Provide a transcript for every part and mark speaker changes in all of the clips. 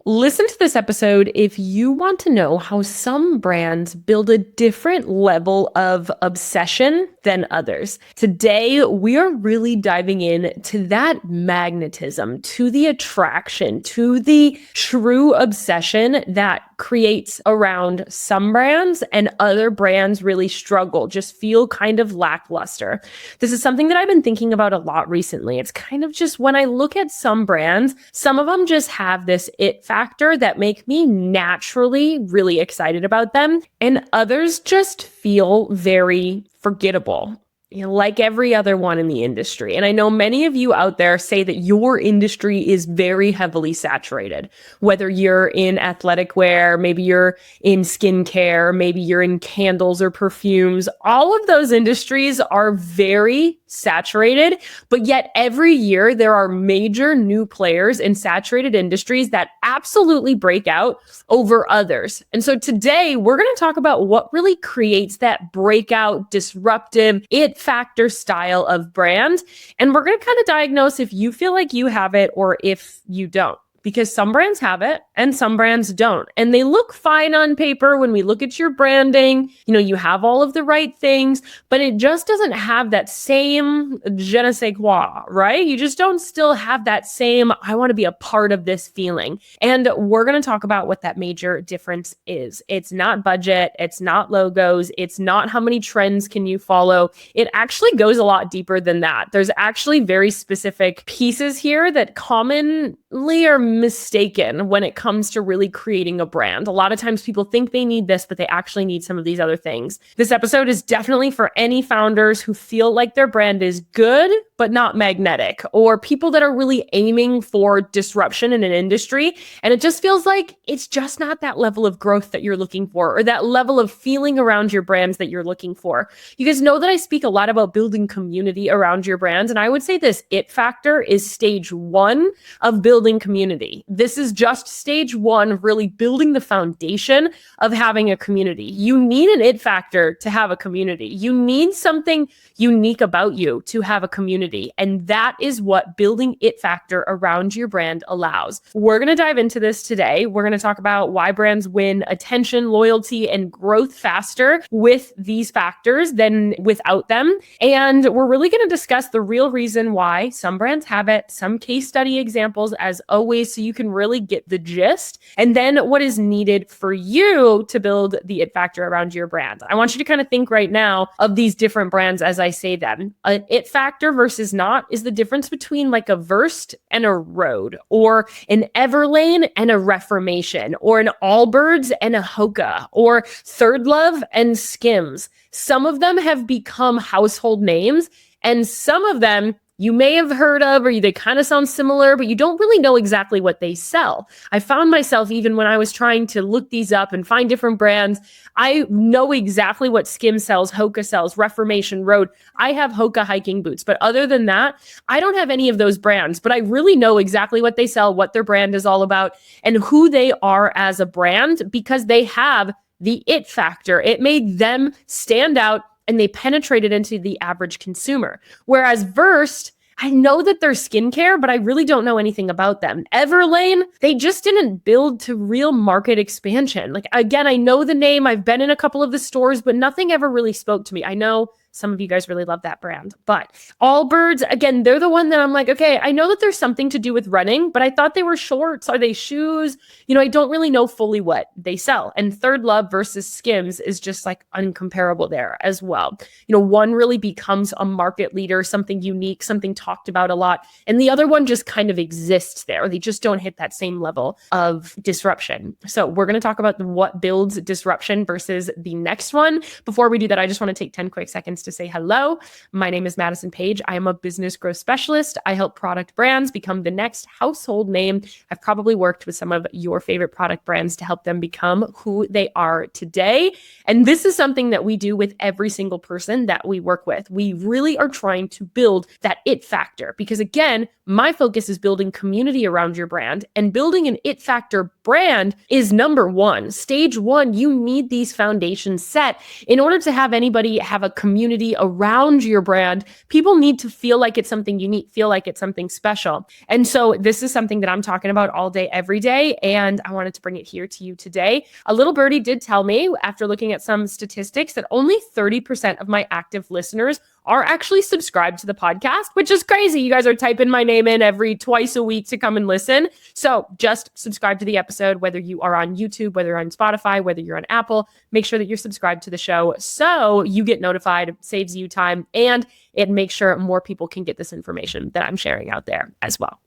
Speaker 1: Listen to this episode if you want to know how some brands build a different level of obsession than others. Today, we are really diving in to that magnetism, to the attraction, to the true obsession that creates around some brands and other brands really struggle, just feel kind of lackluster. This is something that I've been thinking about a lot recently. It's kind of just when I look at some brands, some of them just have this it factor that make me naturally really excited about them, and others just feel very forgettable. Like every other one in the industry. And I know many of you out there say that your industry is very heavily saturated, whether you're in athletic wear, maybe you're in skincare, maybe you're in candles or perfumes. All of those industries are very saturated, but yet every year there are major new players in saturated industries that absolutely break out over others. And so today we're going to talk about what really creates that breakout, disruptive, it factor style of brand. And we're going to kind of diagnose if you feel like you have it or if you don't. Because some brands have it and some brands don't. And they look fine on paper when we look at your branding. You have all of the right things, but it just doesn't have that same je ne sais quoi, right? You just don't still have that same, I want to be a part of this feeling. And we're going to talk about what that major difference is. It's not budget. It's not logos. It's not how many trends can you follow. It actually goes a lot deeper than that. There's actually very specific pieces here that commonly are mistaken when it comes to really creating a brand. A lot of times people think they need this, but they actually need some of these other things. This episode is definitely for any founders who feel like their brand is good, but not magnetic, or people that are really aiming for disruption in an industry. And it just feels like it's just not that level of growth that you're looking for, or that level of feeling around your brands that you're looking for. You guys know that I speak a lot about building community around your brands. And I would say this it factor is stage one of building community. This is just stage one, really building the foundation of having a community. You need an it factor to have a community. You need something unique about you to have a community. And that is what building it factor around your brand allows. We're going to dive into this today. We're going to talk about why brands win attention, loyalty, and growth faster with these factors than without them. And we're really going to discuss the real reason why some brands have it, some case study examples as always, so you can really get the gist, and then what is needed for you to build the it factor around your brand. I want you to kind of think right now of these different brands as I say them. An it factor versus not is the difference between like a Verst and a Rode, or an Everlane and a Reformation, or an Allbirds and a Hoka, or Third Love and Skims. Some of them have become household names, and some of them you may have heard of, or they kind of sound similar, but you don't really know exactly what they sell. I found myself, even when I was trying to look these up and find different brands, I know exactly what Skim sells, Hoka sells, Reformation, Rode. I have Hoka hiking boots, but other than that, I don't have any of those brands, but I really know exactly what they sell, what their brand is all about, and who they are as a brand, because they have the it factor. It made them stand out, and they penetrated into the average consumer. Whereas Verst, I know that they're skincare, but I really don't know anything about them. Everlane, they just didn't build to real market expansion. Like, again, I know the name, I've been in a couple of the stores, but nothing ever really spoke to me. I know some of you guys really love that brand, but Allbirds, again, they're the one that I'm like, okay, I know that there's something to do with running, but I thought they were shorts. Are they shoes? I don't really know fully what they sell. And Third Love versus Skims is just like uncomparable there as well. One really becomes a market leader, something unique, something talked about a lot. And the other one just kind of exists there. They just don't hit that same level of disruption. So we're going to talk about what builds disruption versus the next one. Before we do that, I just want to take 10 quick seconds to say hello. My name is Madison Page. I am a business growth specialist. I help product brands become the next household name. I've probably worked with some of your favorite product brands to help them become who they are today. And this is something that we do with every single person that we work with. We really are trying to build that it factor, because again, my focus is building community around your brand, and building an it factor brand is number one. Stage one, you need these foundations set in order to have anybody have a community community around your brand, people need to feel like it's something unique, feel like it's something special. And so this is something that I'm talking about all day, every day. And I wanted to bring it here to you today. A little birdie did tell me, after looking at some statistics, that only 30% of my active listeners are actually subscribed to the podcast, which is crazy. You guys are typing my name in every twice a week to come and listen. So just subscribe to the episode, whether you are on YouTube, whether you're on Spotify, whether you're on Apple, make sure that you're subscribed to the show so you get notified, saves you time, and it makes sure more people can get this information that I'm sharing out there as well.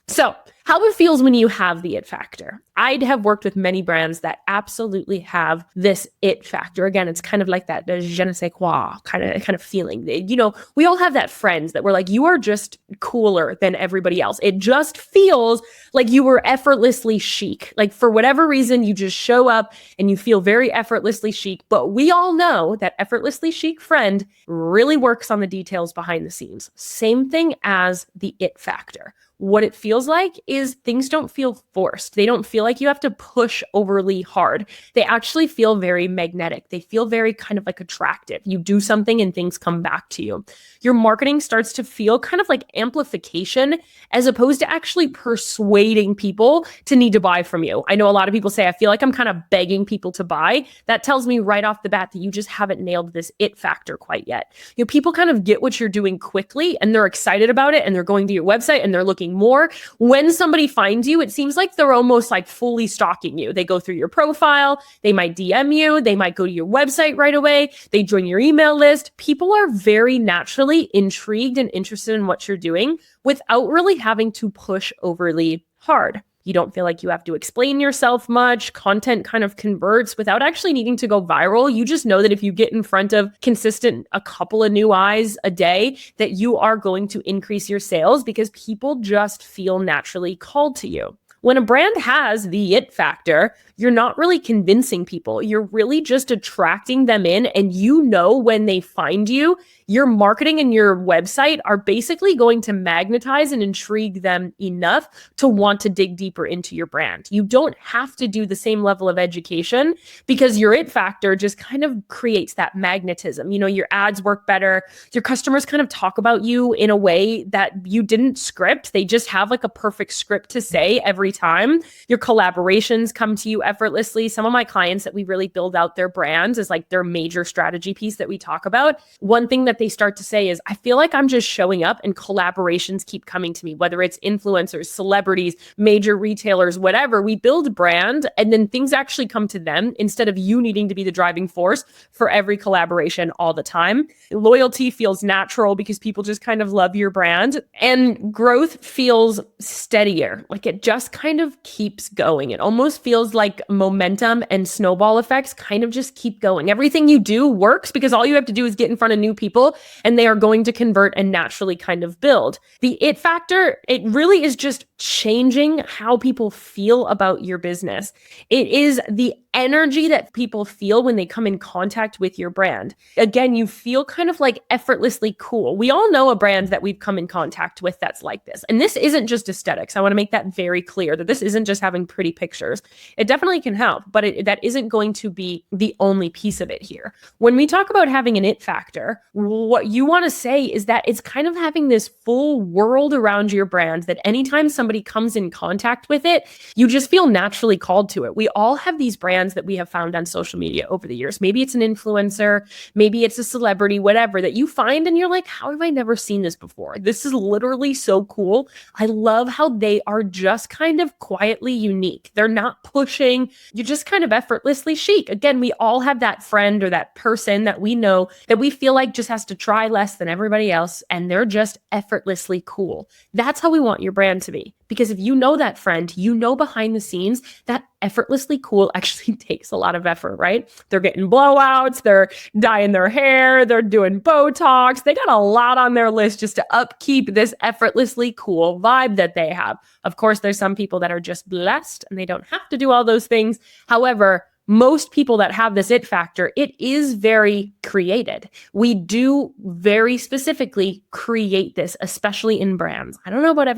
Speaker 1: So how it feels when you have the it factor. I have worked with many brands that absolutely have this it factor. Again, it's kind of like that je ne sais quoi kind of feeling. You know, we all have that friends that we're like, you are just cooler than everybody else. It just feels like you were effortlessly chic. Like for whatever reason, you just show up and you feel very effortlessly chic. But we all know that effortlessly chic friend really works on the details behind the scenes. Same thing as the it factor. What it feels like is things don't feel forced. They don't feel like you have to push overly hard. They actually feel very magnetic. They feel very kind of like attractive. You do something and things come back to you. Your marketing starts to feel kind of like amplification as opposed to actually persuading people to need to buy from you. I know a lot of people say, I feel like I'm kind of begging people to buy. That tells me right off the bat that you just haven't nailed this it factor quite yet. You know, people kind of get what you're doing quickly and they're excited about it and they're going to your website and they're looking more. When somebody finds you, it seems like they're almost like fully stalking you. They go through your profile, they might DM you, they might go to your website right away, they join your email list. People are very naturally intrigued and interested in what you're doing without really having to push overly hard. You don't feel like you have to explain yourself much. Content kind of converts without actually needing to go viral. You just know that if you get in front of a couple of new eyes a day, that you are going to increase your sales because people just feel naturally called to you. When a brand has the it factor, you're not really convincing people. You're really just attracting them in. And you know, when they find you, your marketing and your website are basically going to magnetize and intrigue them enough to want to dig deeper into your brand. You don't have to do the same level of education because your it factor just kind of creates that magnetism. You know, your ads work better. Your customers kind of talk about you in a way that you didn't script. They just have like a perfect script to say every time. Your collaborations come to you effortlessly. Some of my clients that we really build out their brands is like their major strategy piece that we talk about. One thing that they start to say is, I feel like I'm just showing up and collaborations keep coming to me, whether it's influencers, celebrities, major retailers, whatever. We build brand and then things actually come to them instead of you needing to be the driving force for every collaboration all the time. Loyalty feels natural because people just kind of love your brand, and growth feels steadier. Like it just kind of keeps going. It almost feels like momentum and snowball effects kind of just keep going. Everything you do works because all you have to do is get in front of new people and they are going to convert and naturally kind of build. The it factor, it really is just changing how people feel about your business. It is the energy that people feel when they come in contact with your brand. Again, you feel kind of like effortlessly cool. We all know a brand that we've come in contact with that's like this. And this isn't just aesthetics. I want to make that very clear that this isn't just having pretty pictures. It definitely can help, but that isn't going to be the only piece of it here. When we talk about having an it factor, what you want to say is that it's kind of having this full world around your brand that anytime somebody comes in contact with it, you just feel naturally called to it. We all have these brands that we have found on social media over the years. Maybe it's an influencer, maybe it's a celebrity, whatever, that you find and you're like, how have I never seen this before? This is literally so cool. I love how they are just kind of quietly unique. They're not pushing. You're just kind of effortlessly chic. Again, we all have that friend or that person that we know that we feel like just has to try less than everybody else and they're just effortlessly cool. That's how we want your brand to be. Because if you know that friend, you know behind the scenes that effortlessly cool actually takes a lot of effort, right? They're getting blowouts, they're dyeing their hair, they're doing Botox. They got a lot on their list just to upkeep this effortlessly cool vibe that they have. Of course, there's some people that are just blessed and they don't have to do all those things. However, most people that have this it factor, it is very created. We do very specifically create this, especially in brands. I don't know about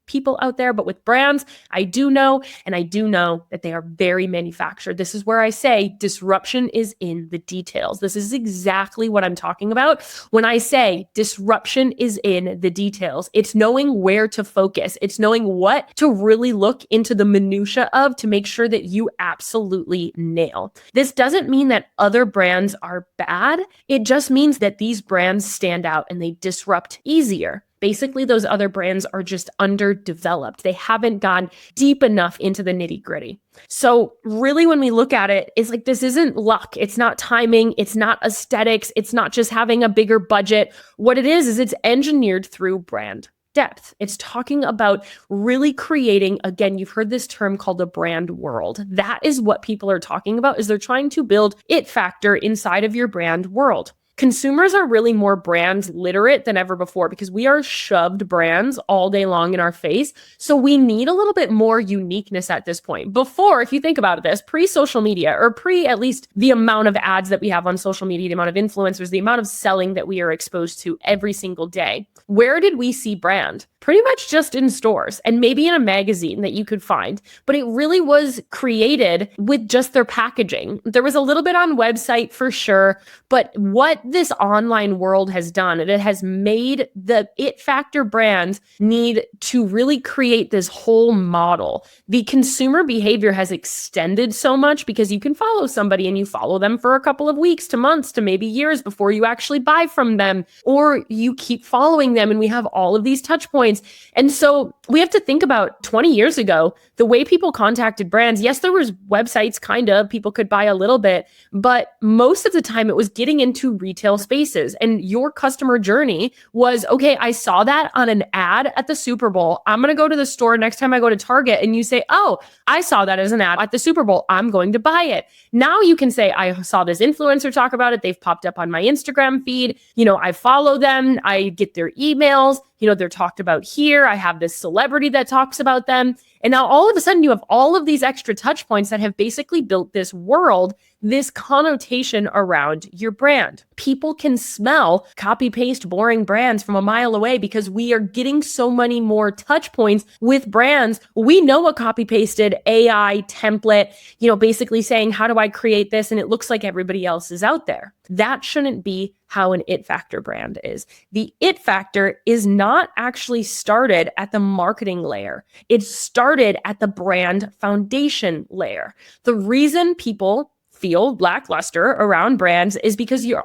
Speaker 1: people out there, but with brands, I do know, and I do know that they are very manufactured. This is where I say disruption is in the details. This is exactly what I'm talking about when I say disruption is in the details. It's knowing where to focus. It's knowing what to really look into the minutia of to make sure that you absolutely nail. This doesn't mean that other brands are bad. It just means that these brands stand out and they disrupt easier. Basically, those other brands are just underdeveloped. They haven't gone deep enough into the nitty-gritty. So really, when we look at it, it's like this isn't luck. It's not timing. It's not aesthetics. It's not just having a bigger budget. What it is it's engineered through brand depth. It's talking about really creating, again, you've heard this term called the brand world. That is what people are talking about, is they're trying to build it factor inside of your brand world. Consumers are really more brand literate than ever before because we are shoved brands all day long in our face. So we need a little bit more uniqueness at this point. Before, if you think about this, pre-social media or pre at least the amount of ads that we have on social media, the amount of influencers, the amount of selling that we are exposed to every single day, where did we see brand? Pretty much just in stores and maybe in a magazine that you could find, but it really was created with just their packaging. There was a little bit on website for sure, but what this online world has done, it has made the it factor brands need to really create this whole model. The consumer behavior has extended so much because you can follow somebody and you follow them for a couple of weeks to months to maybe years before you actually buy from them, or you keep following them and we have all of these touch points. And so we have to think about 20 years ago, the way people contacted brands. Yes, there was websites, kind of, people could buy a little bit, but most of the time it was getting into retail spaces. And your customer journey was, okay, I saw that on an ad at the Super Bowl. I'm going to go to the store next time I go to Target. And you say, oh, I saw that as an ad at the Super Bowl. I'm going to buy it. Now you can say, I saw this influencer talk about it. They've popped up on my Instagram feed. I follow them. I get their emails. They're talked about here. I have this celebrity that talks about them. And now all of a sudden you have all of these extra touch points that have basically built this world, this connotation around your brand. People can smell copy paste boring brands from a mile away because we are getting so many more touch points with brands. We know a copy pasted AI template, basically saying, how do I create this? And it looks like everybody else is out there. That shouldn't be how an it factor brand is. The it factor is not actually started at the marketing layer. It started at the brand foundation layer. The reason people feel lackluster around brands is because you're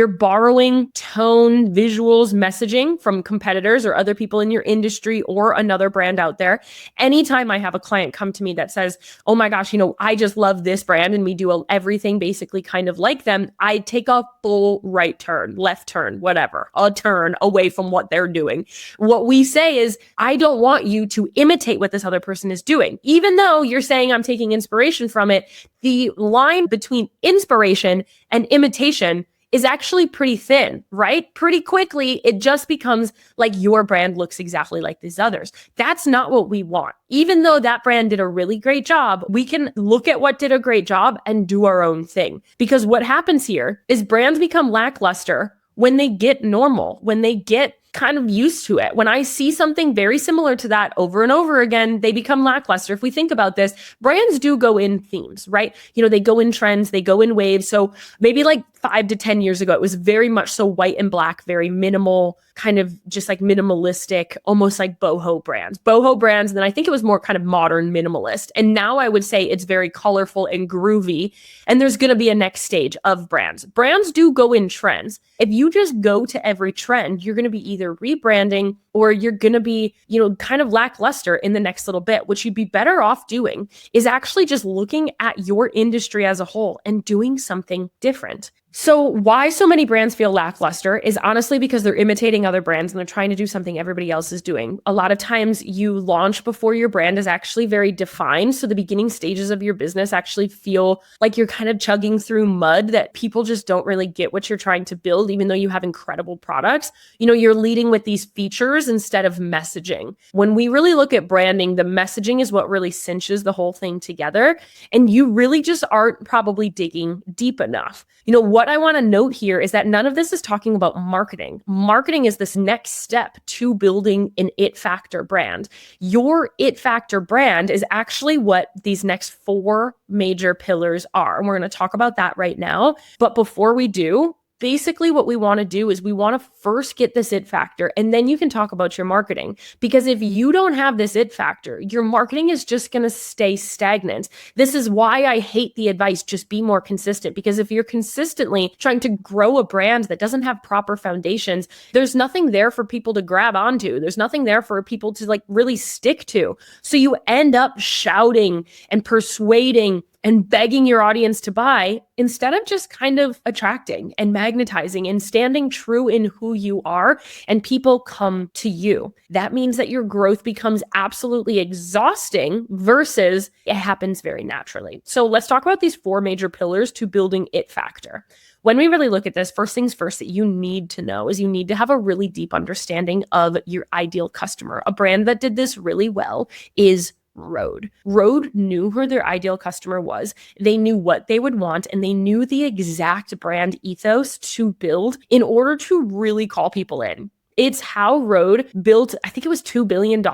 Speaker 1: borrowing tone, visuals, messaging from competitors or other people in your industry or another brand out there. Anytime I have a client come to me that says, oh my gosh, I just love this brand and we do everything basically kind of like them, I take a full right turn, left turn, whatever, a turn away from what they're doing. What we say is, I don't want you to imitate what this other person is doing. Even though you're saying I'm taking inspiration from it, the line between inspiration and imitation is actually pretty thin, right? Pretty quickly, it just becomes like your brand looks exactly like these others. That's not what we want. Even though that brand did a really great job, we can look at what did a great job and do our own thing. Because what happens here is brands become lackluster when they get normal, when they get kind of used to it. When I see something very similar to that over and over again, they become lackluster. If we think about this, brands do go in themes, right? They go in trends, they go in waves. So maybe like 5 to 10 years ago, it was very much so white and black, very minimal, kind of just like minimalistic, almost like boho brands. And then I think it was more kind of modern minimalist. And now I would say it's very colorful and groovy. And there's going to be a next stage of brands. Brands do go in trends. If you just go to every trend, you're going to be either rebranding or you're going to be, kind of lackluster in the next little bit. What you'd be better off doing is actually just looking at your industry as a whole and doing something different. So why so many brands feel lackluster is honestly because they're imitating other brands and they're trying to do something everybody else is doing. A lot of times you launch before your brand is actually very defined. So the beginning stages of your business actually feel like you're kind of chugging through mud, that people just don't really get what you're trying to build, even though you have incredible products. You're leading with these features features instead of messaging. When we really look at branding, the messaging is what really cinches the whole thing together. And you really just aren't probably digging deep enough. What I want to note here is that none of this is talking about marketing. Marketing is this next step to building an it factor brand. Your it factor brand is actually what these next 4 major pillars are. And we're going to talk about that right now. But before we do, basically what we want to do is we want to first get this it factor, and then you can talk about your marketing. Because if you don't have this it factor, your marketing is just going to stay stagnant. This is why I hate the advice, just be more consistent. Because if you're consistently trying to grow a brand that doesn't have proper foundations, there's nothing there for people to grab onto. There's nothing there for people to really stick to. So you end up shouting and persuading and begging your audience to buy instead of just kind of attracting and magnetizing and standing true in who you are, and people come to you. That means that your growth becomes absolutely exhausting versus it happens very naturally. So let's talk about these 4 major pillars to building it factor. When we really look at this, first things first that you need to know is you need to have a really deep understanding of your ideal customer. A brand that did this really well is Rode. Rode knew who their ideal customer was. They knew what they would want, and they knew the exact brand ethos to build in order to really call people in. It's how Rode built, I think it was $2 billion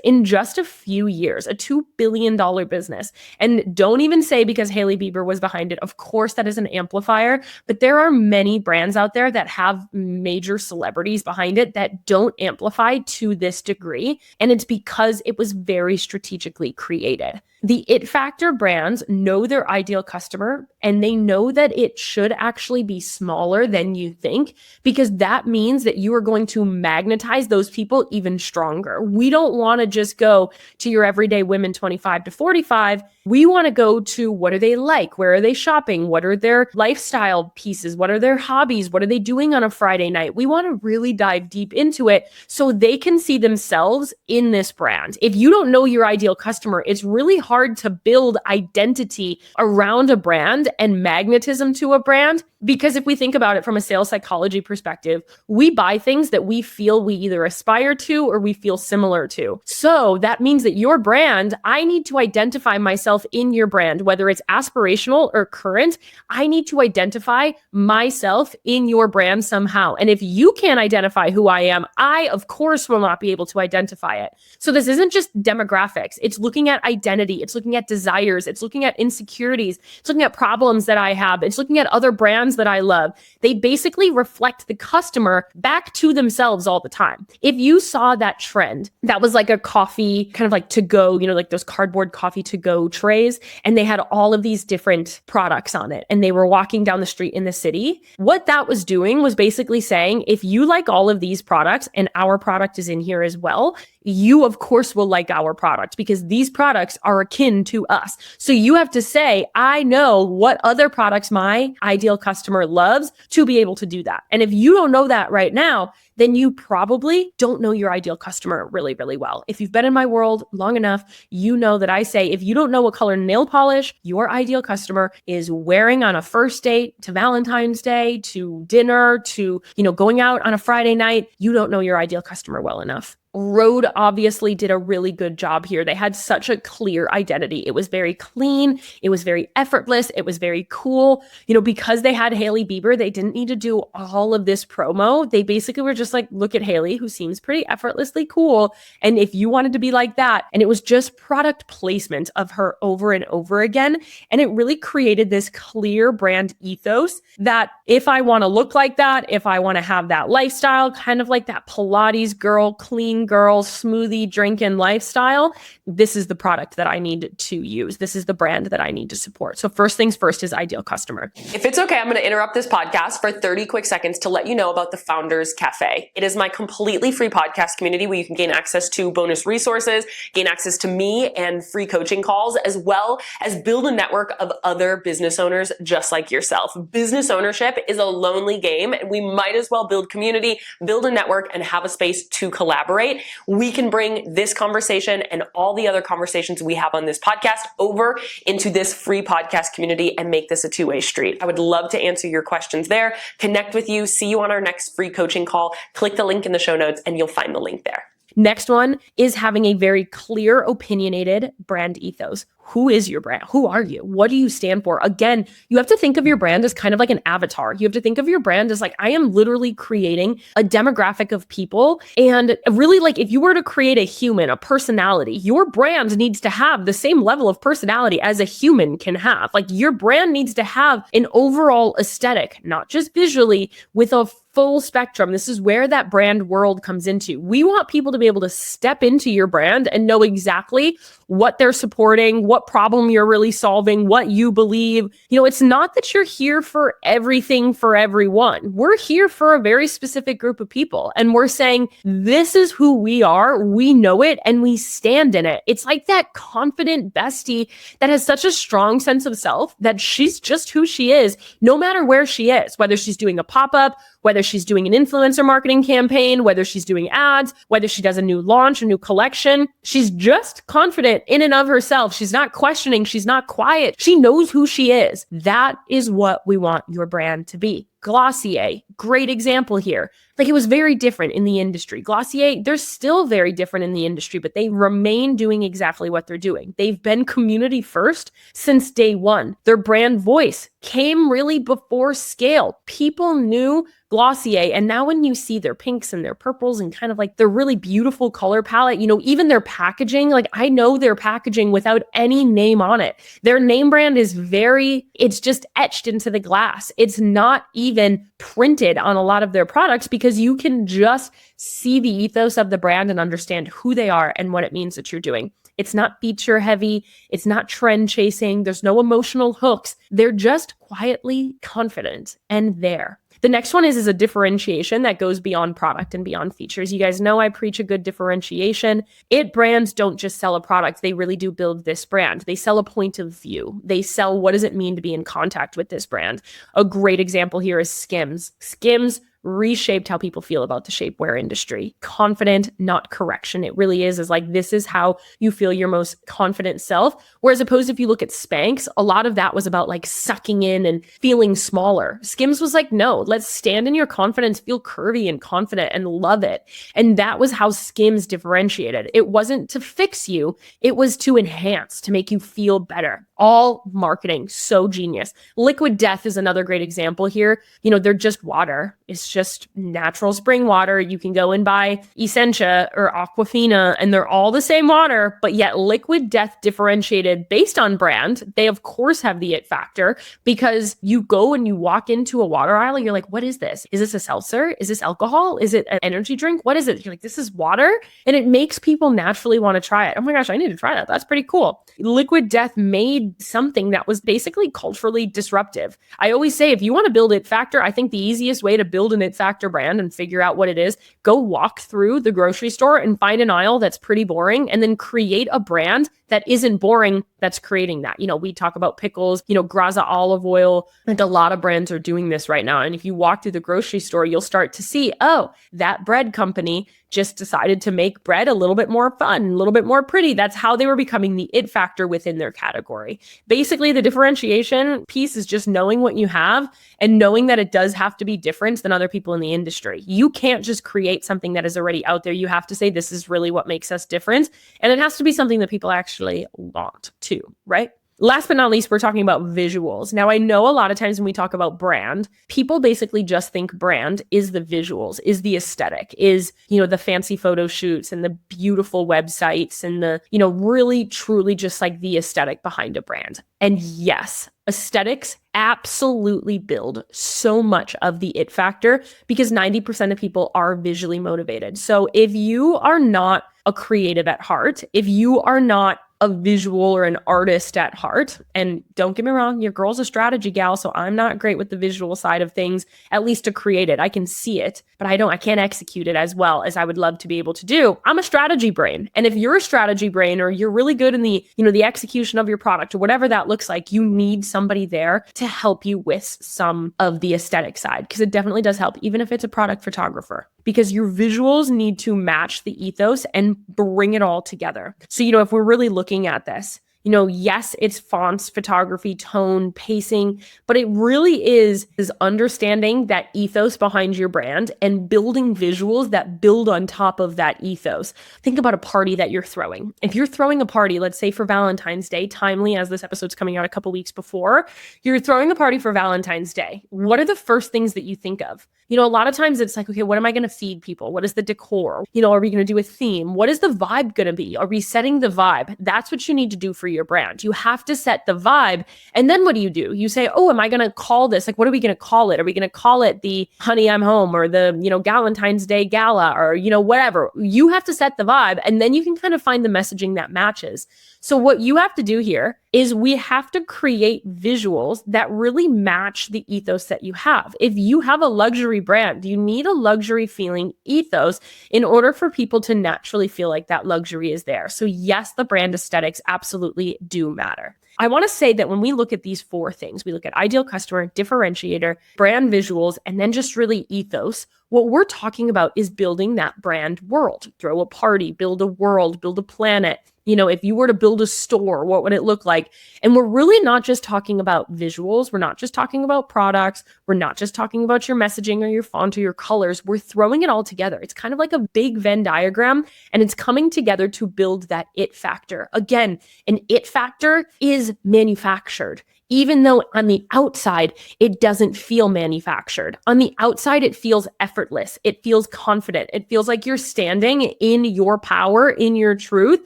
Speaker 1: in just a few years, a $2 billion business. And don't even say because Hailey Bieber was behind it. Of course, that is an amplifier, but there are many brands out there that have major celebrities behind it that don't amplify to this degree. And it's because it was very strategically created. The it factor brands know their ideal customer, and they know that it should actually be smaller than you think, because that means that you are going to magnetize those people even stronger. We don't want to just go to your everyday women 25 to 45. We want to go to what are they like? Where are they shopping? What are their lifestyle pieces? What are their hobbies? What are they doing on a Friday night? We want to really dive deep into it so they can see themselves in this brand. If you don't know your ideal customer, it's really hard to build identity around a brand and magnetism to a brand. Because if we think about it from a sales psychology perspective, we buy things that we feel we either aspire to or we feel similar to. So that means that your brand, I need to identify myself in your brand, whether it's aspirational or current. I need to identify myself in your brand somehow. And if you can't identify who I am, I, of course, will not be able to identify it. So this isn't just demographics. It's looking at identity. It's looking at desires. It's looking at insecurities. It's looking at problems that I have. It's looking at other brands that I love. They basically reflect the customer back to themselves all the time. If you saw that trend, that was like a coffee, kind of like to go, like those cardboard coffee to go trays, and they had all of these different products on it, and they were walking down the street in the city. What that was doing was basically saying, if you like all of these products and our product is in here as well, you of course will like our product because these products are akin to us. So you have to say, I know what other products my ideal customer loves to be able to do that. And if you don't know that right now, then you probably don't know your ideal customer really, really well. If you've been in my world long enough, you know that I say, if you don't know what color nail polish your ideal customer is wearing on a first date, to Valentine's Day, to dinner, to, going out on a Friday night, you don't know your ideal customer well enough. Rode obviously did a really good job here. They had such a clear identity. It was very clean. It was very effortless. It was very cool. Because they had Hailey Bieber, they didn't need to do all of this promo. They basically were just like, look at Hailey, who seems pretty effortlessly cool. And if you wanted to be like that, and it was just product placement of her over and over again. And it really created this clear brand ethos that if I want to look like that, if I want to have that lifestyle, kind of like that Pilates girl, clean girl, smoothie drinking lifestyle, this is the product that I need to use. This is the brand that I need to support. So first things first is ideal customer. If it's okay, I'm going to interrupt this podcast for 30 quick seconds to let you know about the Founders Cafe. It is my completely free podcast community where you can gain access to bonus resources, gain access to me and free coaching calls, as well as build a network of other business owners just like yourself. Business ownership is a lonely game, and we might as well build community, build a network, and have a space to collaborate. We can bring this conversation and all the other conversations we have on this podcast over into this free podcast community and make this a two-way street. I would love to answer your questions there, connect with you, see you on our next free coaching call, click the link in the show notes and you'll find the link there. Next one is having a very clear, opinionated brand ethos. Who is your brand? Who are you? What do you stand for? Again, you have to think of your brand as kind of like an avatar. You have to think of your brand as like, I am literally creating a demographic of people. And really, like, if you were to create a human, a personality, your brand needs to have the same level of personality as a human can have. Like, your brand needs to have an overall aesthetic, not just visually, with a full spectrum. This is where that brand world comes into. We want people to be able to step into your brand and know exactly what they're supporting, what problem you're really solving, what you believe. You know, it's not that you're here for everything for everyone. We're here for a very specific group of people. And we're saying, this is who we are. We know it and we stand in it. It's like that confident bestie that has such a strong sense of self that she's just who she is, no matter where she is, whether she's doing a pop-up, whether she's doing an influencer marketing campaign, whether she's doing ads, whether she does a new launch, a new collection. She's just confident in and of herself. She's not questioning. She's not quiet. She knows who she is. That is what we want your brand to be. Glossier, great example here. Like, it was very different in the industry. Glossier, they're still very different in the industry, but they remain doing exactly what they're doing. They've been community first since day one. Their brand voice came really before scale. People knew Glossier, and now when you see their pinks and their purples and kind of like their really beautiful color palette, you know, even their packaging, like, I know their packaging without any name on it. Their name brand is it's just etched into the glass. It's not even printed on a lot of their products because you can just see the ethos of the brand and understand who they are and what it means that you're doing. It's not feature heavy. It's not trend chasing. There's no emotional hooks. They're just quietly confident and there. The next one is a differentiation that goes beyond product and beyond features. You guys know I preach a good differentiation. Brands don't just sell a product. They really do build this brand. They sell a point of view. They sell, what does it mean to be in contact with this brand? A great example here is Skims. Skims reshaped how people feel about the shapewear industry. Confident, not correction. It really is like, this is how you feel your most confident self. Whereas opposed, if you look at Spanx, a lot of that was about like sucking in and feeling smaller. Skims was like, no, let's stand in your confidence, feel curvy and confident and love it. And that was how Skims differentiated. It wasn't to fix you. It was to enhance, to make you feel better. All marketing, so genius. Liquid Death is another great example here. You know, they're just water. It's just natural spring water. You can go and buy Essentia or Aquafina, and they're all the same water, but yet Liquid Death differentiated based on brand. They, of course, have the it factor because you go and you walk into a water aisle, you're like, what is this? Is this a seltzer? Is this alcohol? Is it an energy drink? What is it? You're like, this is water. And it makes people naturally want to try it. Oh my gosh, I need to try that. That's pretty cool. Liquid Death made something that was basically culturally disruptive. I always say, if you want to build it factor, I think the easiest way to build an it factor brand and figure out what it is, go walk through the grocery store and find an aisle that's pretty boring and then create a brand that isn't boring that's creating that. You know, we talk about pickles, you know, Graza olive oil, and a lot of brands are doing this right now. And if you walk through the grocery store, you'll start to see, oh, that bread company just decided to make bread a little bit more fun, a little bit more pretty. That's how they were becoming the it factor within their category. Basically, the differentiation piece is just knowing what you have and knowing that it does have to be different than other people in the industry. You can't just create something that is already out there. You have to say, this is really what makes us different. And it has to be something that people actually want too, right? Last but not least, we're talking about visuals. Now, I know a lot of times when we talk about brand, people basically just think brand is the visuals, is the aesthetic, is, you know, the fancy photo shoots and the beautiful websites and the, you know, really truly just like the aesthetic behind a brand. And yes, aesthetics absolutely build so much of the it factor because 90% of people are visually motivated. So if you are not a creative at heart, if you are not a visual or an artist at heart, and don't get me wrong, your girl's a strategy gal, so I'm not great with the visual side of things, at least to create it. I can see it, but I can't execute it as well as I would love to be able to do. I'm a strategy brain. And if you're a strategy brain or you're really good in the, you know, the execution of your product or whatever that looks like, you need somebody there to help you with some of the aesthetic side, because it definitely does help, even if it's a product photographer, because your visuals need to match the ethos and bring it all together. So, you know, if we're really looking at this, Yes, it's fonts, photography, tone, pacing, but it really is understanding that ethos behind your brand and building visuals that build on top of that ethos. Think about a party that you're throwing. If you're throwing a party, let's say for Valentine's Day, timely as this episode's coming out a couple weeks before, you're throwing a party for Valentine's Day. What are the first things that you think of? A lot of times it's like, okay, what am I going to feed people? What is the decor? Are we going to do a theme? What is the vibe going to be? Are we setting the vibe? That's what you need to do for your brand. You have to set the vibe. And then what do? You say, oh, am I going to call this? Like, what are we going to call it? Are we going to call it the Honey, I'm Home or the, Galentine's Day Gala or, whatever? You have to set the vibe and then you can kind of find the messaging that matches. So what you have to do here is we have to create visuals that really match the ethos that you have. If you have a luxury brand, you need a luxury feeling ethos in order for people to naturally feel like that luxury is there. So yes, the brand aesthetics absolutely do matter. I want to say that when we look at these 4 things, we look at ideal customer, differentiator, brand visuals, and then just really ethos. What we're talking about is building that brand world. Throw a party, build a world, build a planet. If you were to build a store, what would it look like? And we're really not just talking about visuals. We're not just talking about products. We're not just talking about your messaging or your font or your colors. We're throwing it all together. It's kind of like a big Venn diagram, and it's coming together to build that it factor. Again, an it factor is manufactured. Even though on the outside, it doesn't feel manufactured. On the outside, it feels effortless. It feels confident. It feels like you're standing in your power, in your truth,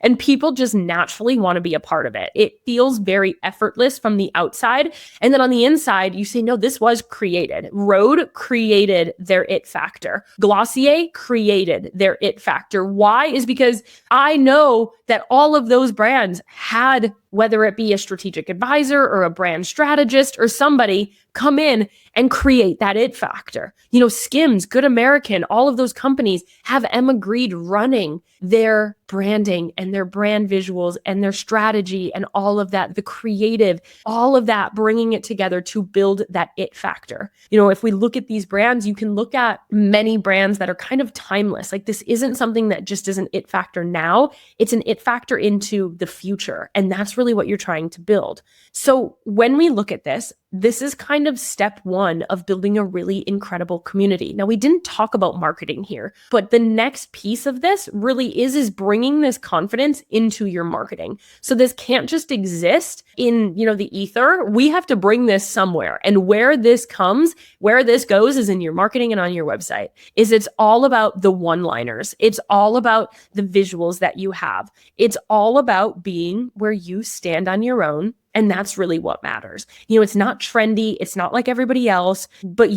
Speaker 1: and people just naturally want to be a part of it. It feels very effortless from the outside. And then on the inside, you say, no, this was created. Rode created their it factor. Glossier created their it factor. Why? Is because I know that all of those brands had, whether it be a strategic advisor or a brand strategist or somebody, come in and create that it factor. Skims, Good American, all of those companies have Emma Grede running their branding and their brand visuals and their strategy and all of that, the creative, all of that, bringing it together to build that it factor. If we look at these brands, you can look at many brands that are kind of timeless. Like, this isn't something that just is an it factor now. It's an it factor into the future. And that's really what you're trying to build. So when we look at this is kind of step 1 of building a really incredible community. Now, we didn't talk about marketing here, but the next piece of this really is bringing this confidence into your marketing. So this can't just exist in, the ether. We have to bring this somewhere. And where this goes is in your marketing and on your website. It's all about the one-liners. It's all about the visuals that you have. It's all about being where you stand on your own. And that's really what matters. It's not trendy. It's not like everybody else, but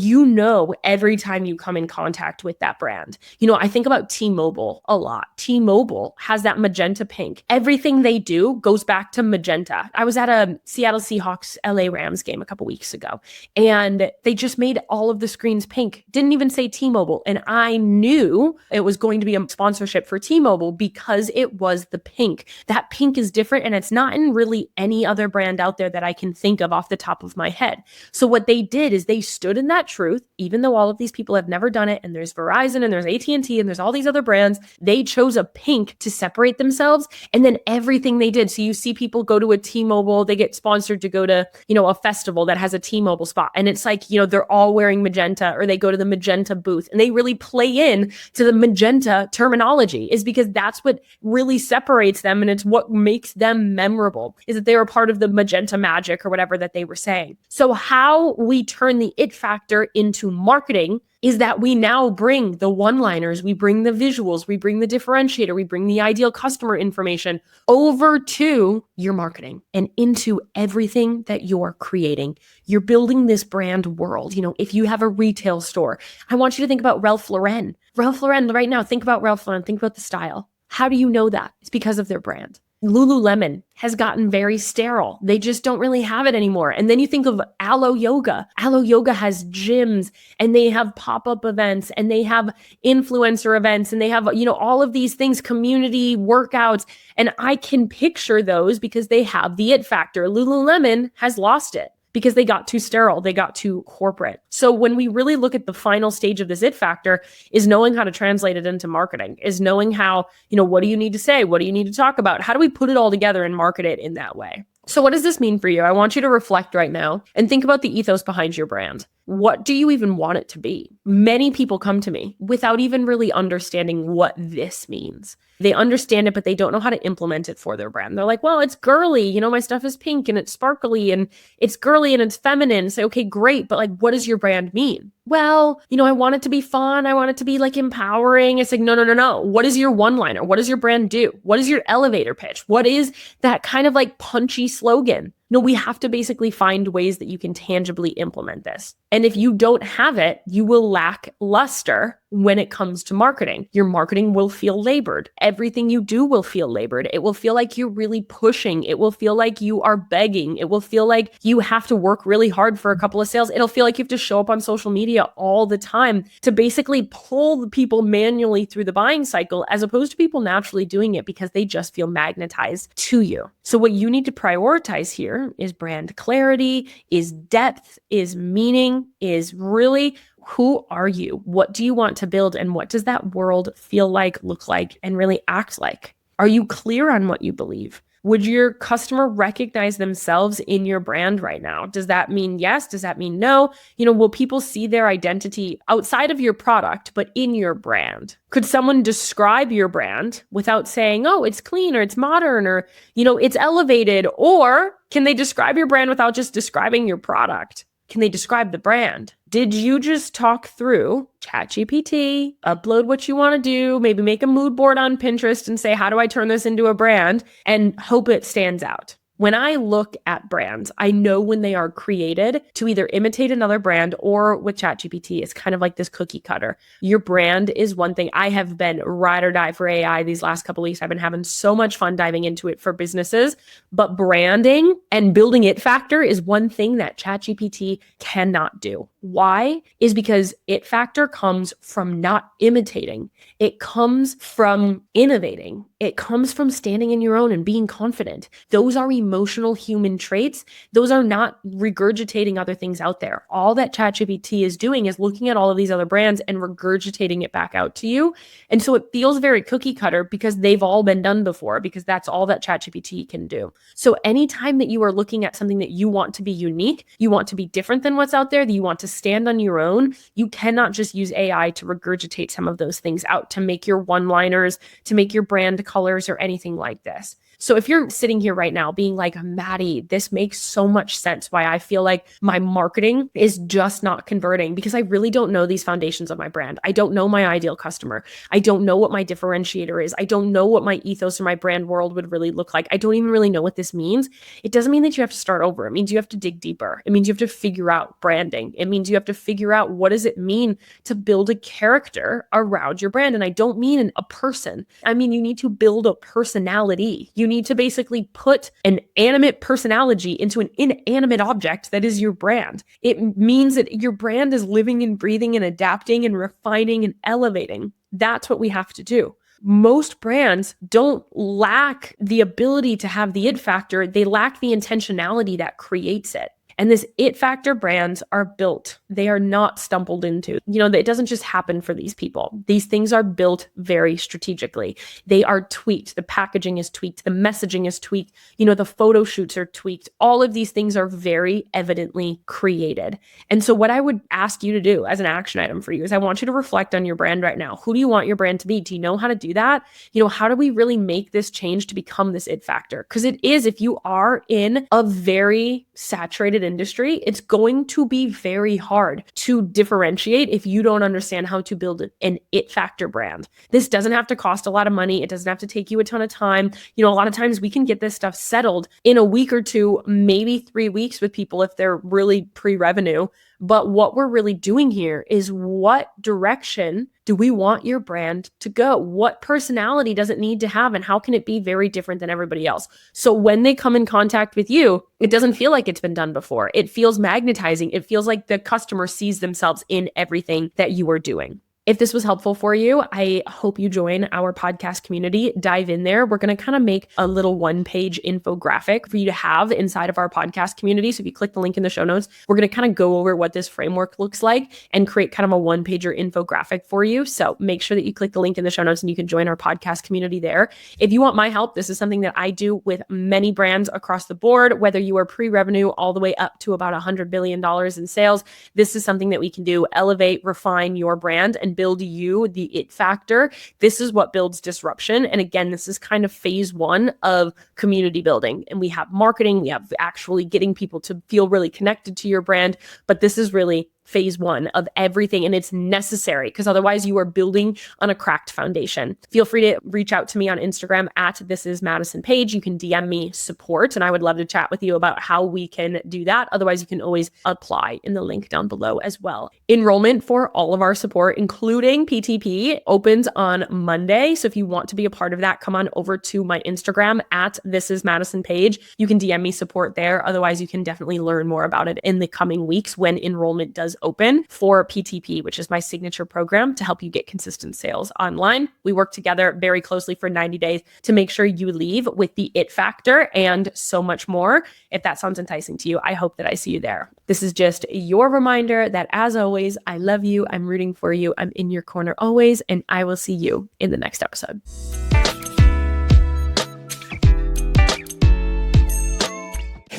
Speaker 1: every time you come in contact with that brand. I think about T-Mobile a lot. T-Mobile has that magenta pink. Everything they do goes back to magenta. I was at a Seattle Seahawks LA Rams game a couple weeks ago, and they just made all of the screens pink. Didn't even say T-Mobile. And I knew it was going to be a sponsorship for T-Mobile because it was the pink. That pink is different, and it's not in really any other brand out there that I can think of off the top of my head. So what they did is they stood in that truth, even though all of these people have never done it, and there's Verizon and there's AT&T and there's all these other brands, they chose a pink to separate themselves. And then everything they did. So you see people go to a T-Mobile, they get sponsored to go to, a festival that has a T-Mobile spot. And it's like, they're all wearing magenta, or they go to the magenta booth, and they really play in to the magenta terminology, is because that's what really separates them. And it's what makes them memorable, is that they are part of the magenta magic or whatever that they were saying. So how we turn the it factor into marketing is that we now bring the one-liners, we bring the visuals, we bring the differentiator, we bring the ideal customer information over to your marketing and into everything that you're creating. You're building this brand world. If you have a retail store, I want you to think about Ralph Lauren. Ralph Lauren right now, think about Ralph Lauren, think about the style. How do you know that? It's because of their brand. Lululemon has gotten very sterile. They just don't really have it anymore. And then you think of Alo Yoga. Alo Yoga has gyms, and they have pop-up events, and they have influencer events, and they have, all of these things, community workouts. And I can picture those because they have the it factor. Lululemon has lost it. because they got too sterile, they got too corporate. So when we really look at the final stage of this it factor is knowing how to translate it into marketing, is knowing how, what do you need to say? What do you need to talk about? How do we put it all together and market it in that way? So what does this mean for you? I want you to reflect right now and think about the ethos behind your brand. What do you even want it to be? Many people come to me without even really understanding what this means. They understand it, but they don't know how to implement it for their brand. They're like, well, it's girly. My stuff is pink and it's sparkly and it's girly and it's feminine. Say, okay, great. But what does your brand mean? Well, I want it to be fun. I want it to be empowering. It's no. What is your one-liner? What does your brand do? What is your elevator pitch? What is that kind of punchy slogan? No, we have to basically find ways that you can tangibly implement this. And if you don't have it, you will lack luster when it comes to marketing. Your marketing will feel labored. Everything you do will feel labored. It will feel like you're really pushing. It will feel like you are begging. It will feel like you have to work really hard for a couple of sales. It'll feel like you have to show up on social media all the time to basically pull the people manually through the buying cycle, as opposed to people naturally doing it because they just feel magnetized to you. So what you need to prioritize here is brand clarity, is depth, is meaning, is really who are you? What do you want to build? And what does that world feel like, look like, and really act like? Are you clear on what you believe? Would your customer recognize themselves in your brand right now? Does that mean yes? Does that mean no? Will people see their identity outside of your product, but in your brand? Could someone describe your brand without saying, oh, it's clean or it's modern or, it's elevated? Or can they describe your brand without just describing your product? Can they describe the brand? Did you just talk through ChatGPT, upload what you want to do, maybe make a mood board on Pinterest and say, how do I turn this into a brand, and hope it stands out? When I look at brands, I know when they are created to either imitate another brand, or with ChatGPT, it's kind of like this cookie cutter. Your brand is one thing. I have been ride or die for AI these last couple of weeks. I've been having so much fun diving into it for businesses, but branding and building it factor is one thing that ChatGPT cannot do. Why? Is because it factor comes from not imitating. It comes from innovating. It comes from standing in your own and being confident. Those are emotional human traits. Those are not regurgitating other things out there. All that ChatGPT is doing is looking at all of these other brands and regurgitating it back out to you. And so it feels very cookie cutter because they've all been done before, because that's all that ChatGPT can do. So anytime that you are looking at something that you want to be unique, you want to be different than what's out there, that you want to stand on your own, you cannot just use AI to regurgitate some of those things out to make your one-liners, to make your brand colors or anything like this. So if you're sitting here right now being like, Maddie, this makes so much sense why I feel like my marketing is just not converting, because I really don't know these foundations of my brand. I don't know my ideal customer. I don't know what my differentiator is. I don't know what my ethos or my brand world would really look like. I don't even really know what this means. It doesn't mean that you have to start over. It means you have to dig deeper. It means you have to figure out branding. It means you have to figure out what does it mean to build a character around your brand. And I don't mean a person. I mean, you need to build a personality. You need to basically put an animate personality into an inanimate object that is your brand. It means that your brand is living and breathing and adapting and refining and elevating. That's what we have to do. Most brands don't lack the ability to have the it factor. They lack the intentionality that creates it. And this it factor brands are built. They are not stumbled into. It doesn't just happen for these people. These things are built very strategically. They are tweaked. The packaging is tweaked. The messaging is tweaked. The photo shoots are tweaked. All of these things are very evidently created. And so what I would ask you to do as an action item for you is I want you to reflect on your brand right now. Who do you want your brand to be? Do you know how to do that? How do we really make this change to become this it factor? Because it is, if you are in a very saturated industry, it's going to be very hard to differentiate if you don't understand how to build an it factor brand. This doesn't have to cost a lot of money. It doesn't have to take you a ton of time. A lot of times we can get this stuff settled in a week or two, maybe 3 weeks with people if they're really pre-revenue. But what we're really doing here is, what direction do we want your brand to go? What personality does it need to have, and how can it be very different than everybody else? So when they come in contact with you, it doesn't feel like it's been done before. It feels magnetizing. It feels like the customer sees themselves in everything that you are doing. If this was helpful for you, I hope you join our podcast community. Dive in there. We're going to kind of make a little one-page infographic for you to have inside of our podcast community. So if you click the link in the show notes, we're going to kind of go over what this framework looks like and create kind of a one-pager infographic for you. So make sure that you click the link in the show notes and you can join our podcast community there. If you want my help, this is something that I do with many brands across the board, whether you are pre-revenue all the way up to about $100 billion in sales. This is something that we can do, elevate, refine your brand, and build you the it factor. This is what builds disruption. And again, this is kind of phase one of community building. And we have marketing, we have actually getting people to feel really connected to your brand, but this is really phase one of everything. And it's necessary because otherwise you are building on a cracked foundation. Feel free to reach out to me on Instagram at thisismadisonpage. You can DM me support and I would love to chat with you about how we can do that. Otherwise, you can always apply in the link down below as well. Enrollment for all of our support, including PTP, opens on Monday. So if you want to be a part of that, come on over to my Instagram at thisismadisonpage. You can DM me support there. Otherwise, you can definitely learn more about it in the coming weeks when enrollment does open for PTP, which is my signature program to help you get consistent sales online. We work together very closely for 90 days to make sure you leave with the it factor and so much more. If that sounds enticing to you, I hope that I see you there. This is just your reminder that as always, I love you. I'm rooting for you. I'm in your corner always, and I will see you in the next episode.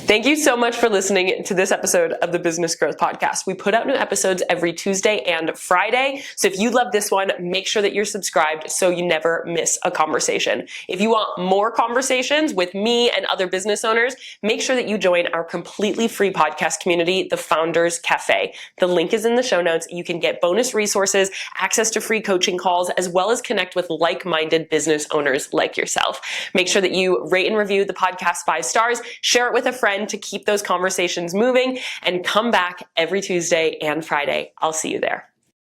Speaker 1: Thank you so much for listening to this episode of the Business Growth Podcast. We put out new episodes every Tuesday and Friday. So if you love this one, make sure that you're subscribed so you never miss a conversation. If you want more conversations with me and other business owners, make sure that you join our completely free podcast community, the Founders Cafe. The link is in the show notes. You can get bonus resources, access to free coaching calls, as well as connect with like-minded business owners like yourself. Make sure that you rate and review the podcast 5 stars, share it with a friend to keep those conversations moving, and come back every Tuesday and Friday. I'll see you there.